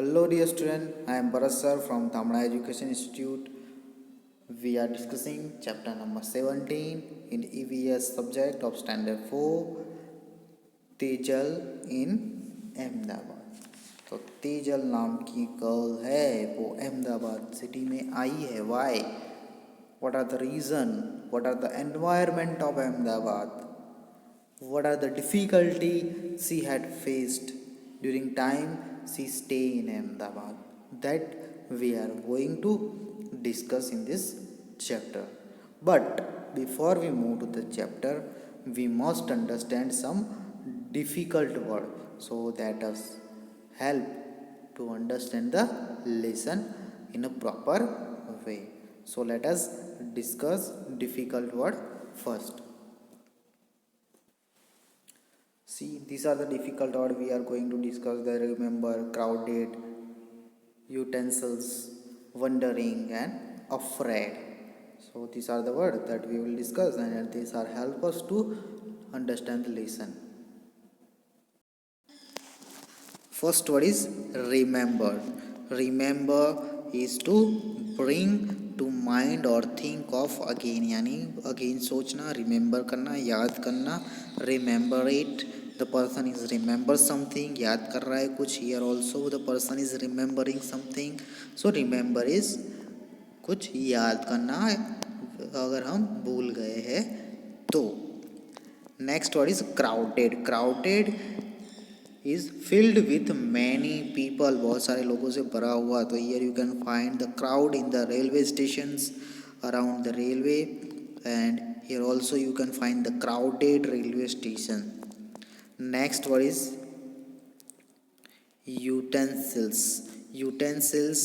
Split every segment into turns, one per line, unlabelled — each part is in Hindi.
Hello dear student, I am Bharat sir from Tamra Education Institute. We are discussing chapter number 17 in EVS subject of standard 4, Tejal in Ahmedabad. तो तेजल नाम की गर्ल है, वो अहमदाबाद सिटी में आई है. Why? What are the reason? What are the environment of Ahmedabad? What are the difficulty she had faced during time she stay in Ahmedabad? That we are going to discuss in this chapter. But before we move to the chapter, we must understand some difficult word so that us help to understand the lesson in a proper way. So let us discuss difficult word first. See, these are the difficult words we are going to discuss. There, remember, crowded, utensils, wondering, and afraid. So these are the words that we will discuss, and these are help us to understand the lesson. First word is remember. Remember is to bring to mind or think of again, यानी again सोचना, remember करना, याद करना, remember it. The person is remember something, याद कर रहा है कुछ. Here also the person is remembering something. So remember is कुछ याद करना अगर हम भूल गए हैं तो. Next word is crowded. Crowded is filled with many people, बहुत सारे लोगों से भरा हुआ. तो here you can find the crowd in the railway stations around the railway, and here also you can find the crowded railway station. Next word is utensils. Utensils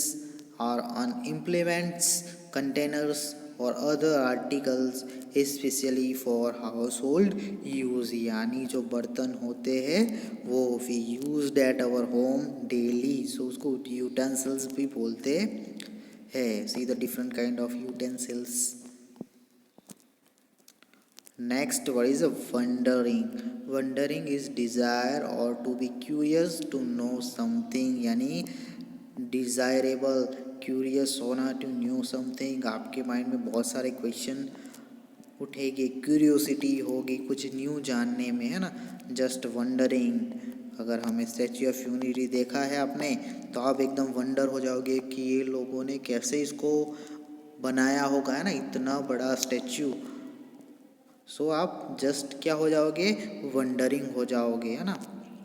are on implements, containers और other articles especially for household use, यानी जो बर्तन होते हैं वो we used at our home daily, so उसको utensils भी बोलते हैं. See the different kind of utensils. Next word is wondering. Wondering is desire or to be curious to know something, यानी desirable, curious होना, to know something. आपके माइंड में बहुत सारे क्वेश्चन उठेगी, क्यूरियोसिटी होगी कुछ न्यू जानने में, है ना. Just wondering. अगर हमें स्टैच्यू ऑफ यूनिटी देखा है आपने तो आप एकदम वंडर हो जाओगे कि ये लोगों ने कैसे इसको बनाया होगा, है ना, इतना बड़ा स्टैच्यू. सो आप जस्ट क्या हो जाओगे, वंडरिंग हो जाओगे, है ना,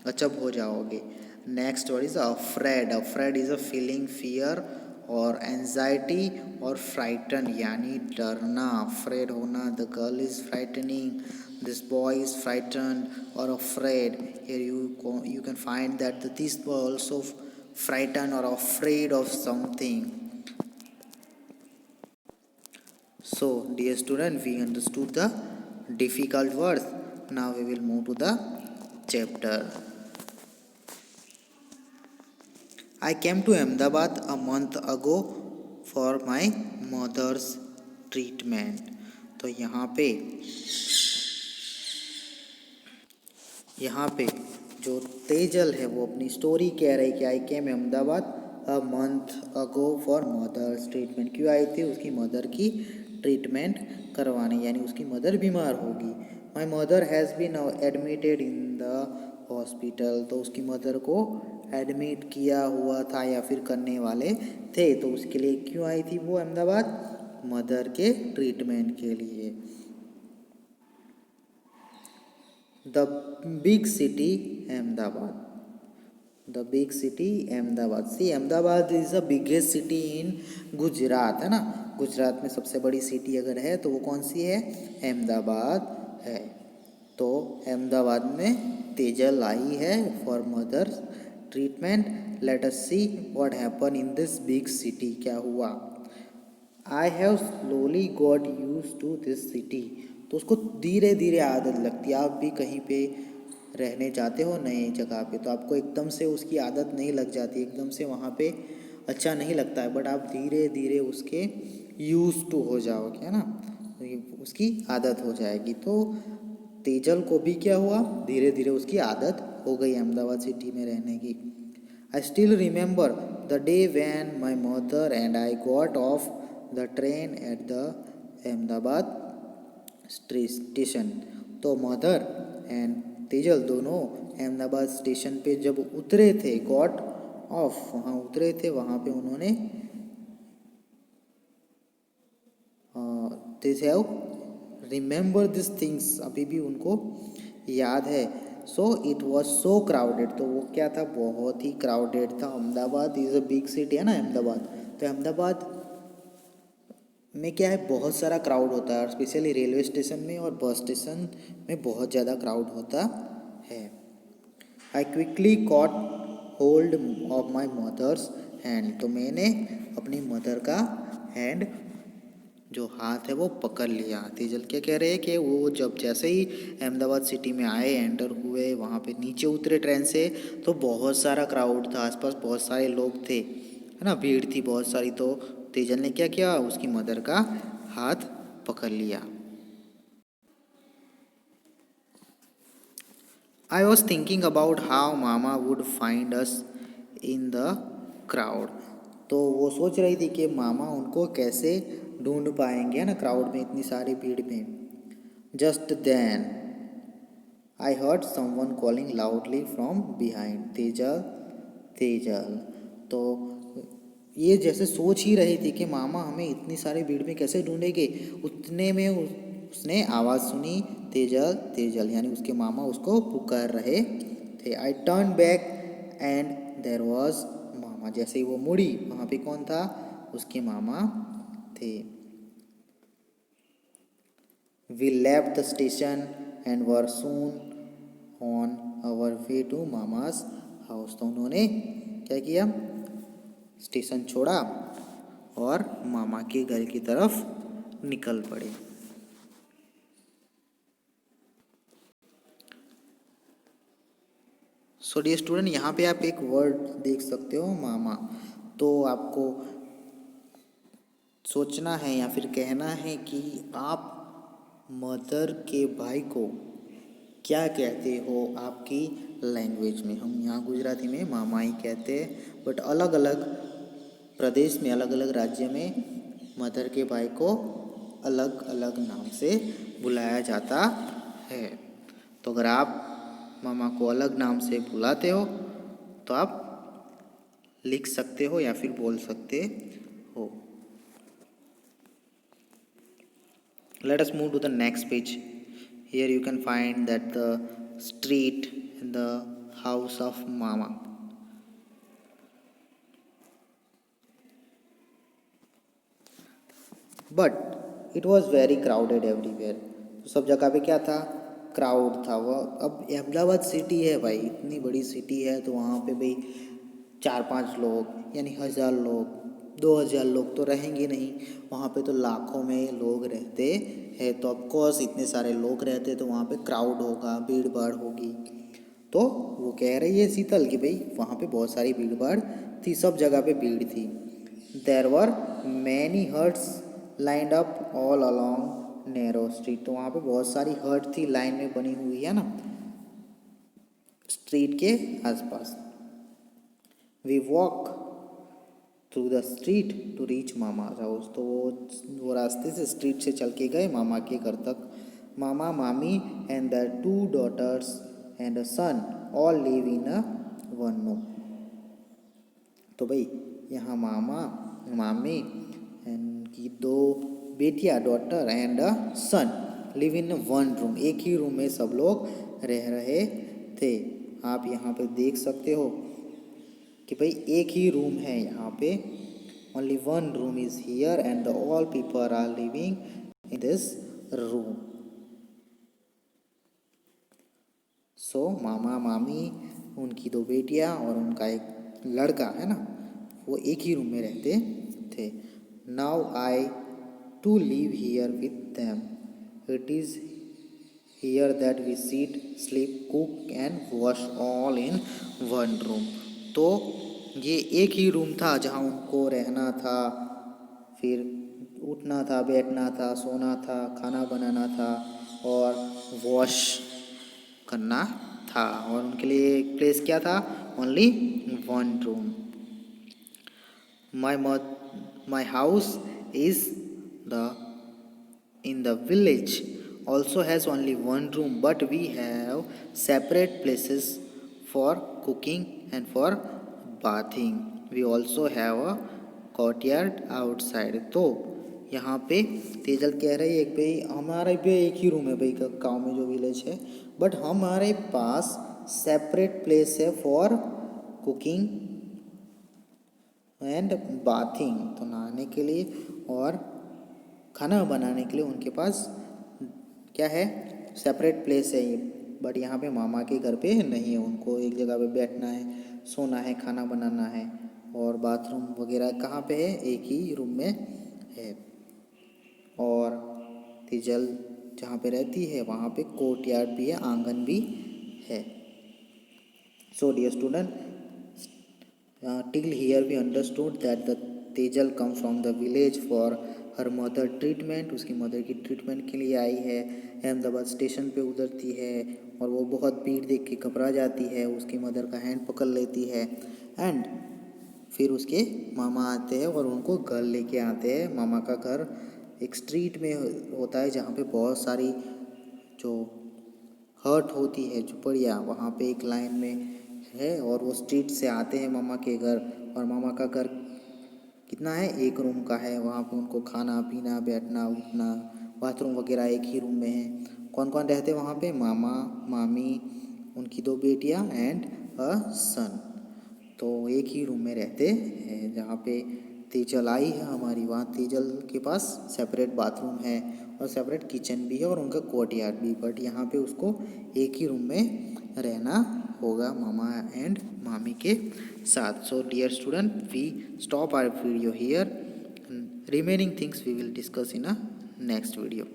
अचब हो जाओगे. Next word is afraid. Afraid is a feeling fear और एंजाइटी और फ्राइटन, यानी डरना, अफ्रेड होना. The girl is frightening, this boy is frighten और afraid. Here you can find that this boy also frighten और afraid of something. So dear student, we understood the difficult words. Now we will move to the chapter. I came to Ahmedabad a month ago for my mother's treatment. तो यहाँ पे जो तेजल है वो अपनी स्टोरी कह रही कि I came Ahmedabad a month ago for mother's treatment. क्यों आई थी, उसकी मदर की ट्रीटमेंट करवाने, यानी उसकी मदर बीमार होगी. My mother has been admitted in the hospital. तो उसकी मदर को एडमिट किया हुआ था या फिर करने वाले थे. तो उसके लिए क्यों आई थी वो अहमदाबाद, मदर के ट्रीटमेंट के लिए. The big city Ahmedabad. The big city Ahmedabad. See, Ahmedabad is the biggest city in Gujarat, है ना. गुजरात में सबसे बड़ी सिटी अगर है तो वो कौन सी है, अहमदाबाद है. तो अहमदाबाद में तेजल आई है for mother treatment. Let us see what happen in this big city. क्या हुआ. I have slowly got use to this city. तो उसको धीरे धीरे आदत लगती है. आप भी कहीं पे रहने जाते हो नई जगह पे तो आपको एकदम से उसकी आदत नहीं लग जाती, एकदम से वहाँ पे अच्छा नहीं लगता है, बट आप धीरे धीरे उसके यूज टू हो जाओगे, है ना, उसकी आदत हो जाएगी. तो तेजल को भी क्या हुआ, धीरे धीरे उसकी आदत हो गई अहमदाबाद सिटी में रहने की. I still remember the day when my mother and I got off the train at the Ahmedabad station. तो मदर एंड तेजल दोनों अहमदाबाद स्टेशन पे जब उतरे थे, गॉट ऑफ, वहाँ उतरे थे, वहाँ पे उन्होंने they have remember this things, अभी भी उनको याद है। So it was so crowded, तो वो क्या था, बहुत ही क्राउडेड था। Ahmedabad is a big city है ना अहमदाबाद, तो अहमदाबाद में क्या है, बहुत सारा क्राउड होता है, और स्पेशली रेलवे स्टेशन में और बस स्टेशन में बहुत ज़्यादा क्राउड होता है। I quickly caught hold of my mother's hand, तो मैंने अपनी मदर का हैंड, जो हाथ है वो पकड़ लिया। तेजल क्या कह रहे हैं कि वो जब जैसे ही अहमदाबाद सिटी में आए, एंटर हुए, वहाँ पे नीचे उतरे ट्रेन से, तो बहुत सारा क्राउड था, आसपास बहुत सारे लोग थे, है ना, भीड़ थी बहुत सारी। तो तेजल ने क्या किया, उसकी मदर का हाथ पकड़ लिया। I was thinking about how mama would find us in the crowd, तो वो सोच रही थी कि मामा उनको कैसे ढूंढ पाएंगे, है ना, क्राउड में, इतनी सारी भीड़ में। Just then I heard someone calling loudly from behind, Tejal Tejal. तो ये जैसे सोच ही रही थी कि मामा हमें इतनी सारी भीड़ में कैसे ढूंढेंगे, उतने में उसने आवाज़ सुनी, तेजल तेजल, यानी उसके मामा उसको पुकार रहे थे। I turn back and there was मामा, जैसे ही वो मुड़ी, वहाँ पे कौन था, उसके मामा थे। We left the station and were soon on our way to mama's house, तो उन्होंने क्या किया, स्टेशन छोड़ा और मामा के घर की तरफ निकल पड़े। सो डियर स्टूडेंट, यहाँ पे आप एक वर्ड देख सकते हो, मामा। तो आपको सोचना है या फिर कहना है कि आप मदर के भाई को क्या कहते हो आपकी लैंग्वेज में। हम यहाँ गुजराती में मामा ही कहते हैं, बट अलग अलग प्रदेश में, अलग अलग राज्य में मदर के भाई को अलग अलग नाम से बुलाया जाता है। तो अगर आप मामा को अलग नाम से बुलाते हो तो आप लिख सकते हो या फिर बोल सकते हो। Let us move to the next page. Here you can find that the street and the house of Mama. But it was very crowded everywhere. तो सब जगह पे क्या था, क्राउड था। वह अब अहमदाबाद सिटी है भाई, इतनी बड़ी सिटी है, तो वहाँ पे भाई 4-5 लोग यानी 1000 लोग, 2000 लोग तो रहेंगे नहीं, वहाँ पे तो लाखों में लोग रहते हैं। तो ऑफकोर्स इतने सारे लोग रहते तो वहाँ पे क्राउड होगा, भीड़ भाड़ होगी। तो वो कह रही है शीतल कि भाई वहाँ पे बहुत सारी भीड़ भाड़ थी, सब जगह पे भीड़ थी। There were many huts lined up all along narrow street, तो वहाँ पे बहुत सारी हर्ट थी, लाइन में बनी हुई है ना, स्ट्रीट के आसपास। We walk through the street to reach mama house, तो वो रास्ते से, स्ट्रीट से चल के गए मामा के घर तक। मामा, मामी and the 2 daughters and a son all live in a one room, तो भाई यहाँ मामा, मामी एंड की 2 बेटियाँ, daughter and a son, live in one room, एक ही रूम में सब लोग रह रहे थे। आप यहाँ पे देख सकते हो कि भाई एक ही रूम है यहाँ पे, only one room is here and all people are living in this room. So मामा, मामी, उनकी 2 बेटियाँ और उनका एक लड़का है ना, वो एक ही रूम में रहते थे। Now I too live here with them, it is here that we sit, sleep, cook and wash all in one room. तो ये एक ही रूम था जहाँ उनको रहना था, फिर उठना था, बैठना था, सोना था, खाना बनाना था और वॉश करना था। और उनके लिए एक प्लेस क्या था, only one room. My house is the in the village also has only one room, but we have separate places for cooking and for bathing. We also have a courtyard outside. तो यहाँ पे तेजल कह रही है कि भाई हमारे पे एक ही रूम है भाई गाँव में जो विलेज है, बट हमारे पास सेपरेट प्लेस है फॉर कुकिंग एंड बाथिंग, तो नहाने के लिए और खाना बनाने के लिए उनके पास क्या है, सेपरेट प्लेस है ये। बट यहाँ पे मामा के घर पे नहीं है, उनको एक जगह पे बैठना है, सोना है, खाना बनाना है और बाथरूम वगैरह कहाँ पे है, एक ही रूम में है। और तेजल जहाँ पे रहती है वहाँ पे कोर्टयार्ड भी है, आंगन भी है। So dear student, till here we understood that the Tejal come from the village for her mother treatment, उसकी मदर की ट्रीटमेंट के लिए आई है। अहमदाबाद स्टेशन पे उतरती है और वो बहुत भीड़ देख के घबरा जाती है, उसकी मदर का हैंड पकड़ लेती है एंड फिर उसके मामा आते हैं और उनको घर लेके आते हैं। मामा का घर एक स्ट्रीट में होता है जहाँ पे बहुत सारी जो हर्ट होती है, झुपड़ियाँ वहाँ पे एक लाइन में है और वो स्ट्रीट से आते हैं मामा के घर। और मामा का घर कितना है, एक रूम का है। वहाँ पे उनको खाना पीना, बैठना उठना, बाथरूम वगैरह एक ही रूम में है। कौन कौन रहते हैं वहाँ पे, मामा, मामी, उनकी 2 बेटियाँ एंड अ सन। तो एक ही रूम में रहते हैं। जहाँ पे तेजल आई है हमारी, वहाँ तेजल के पास सेपरेट बाथरूम है और सेपरेट किचन भी है और उनका कोर्टयार्ड भी, बट यहाँ पे उसको एक ही रूम में रहना होगा मामा एंड मामी के साथ। So dear student, we stop our video here, remaining things we will discuss in a next video.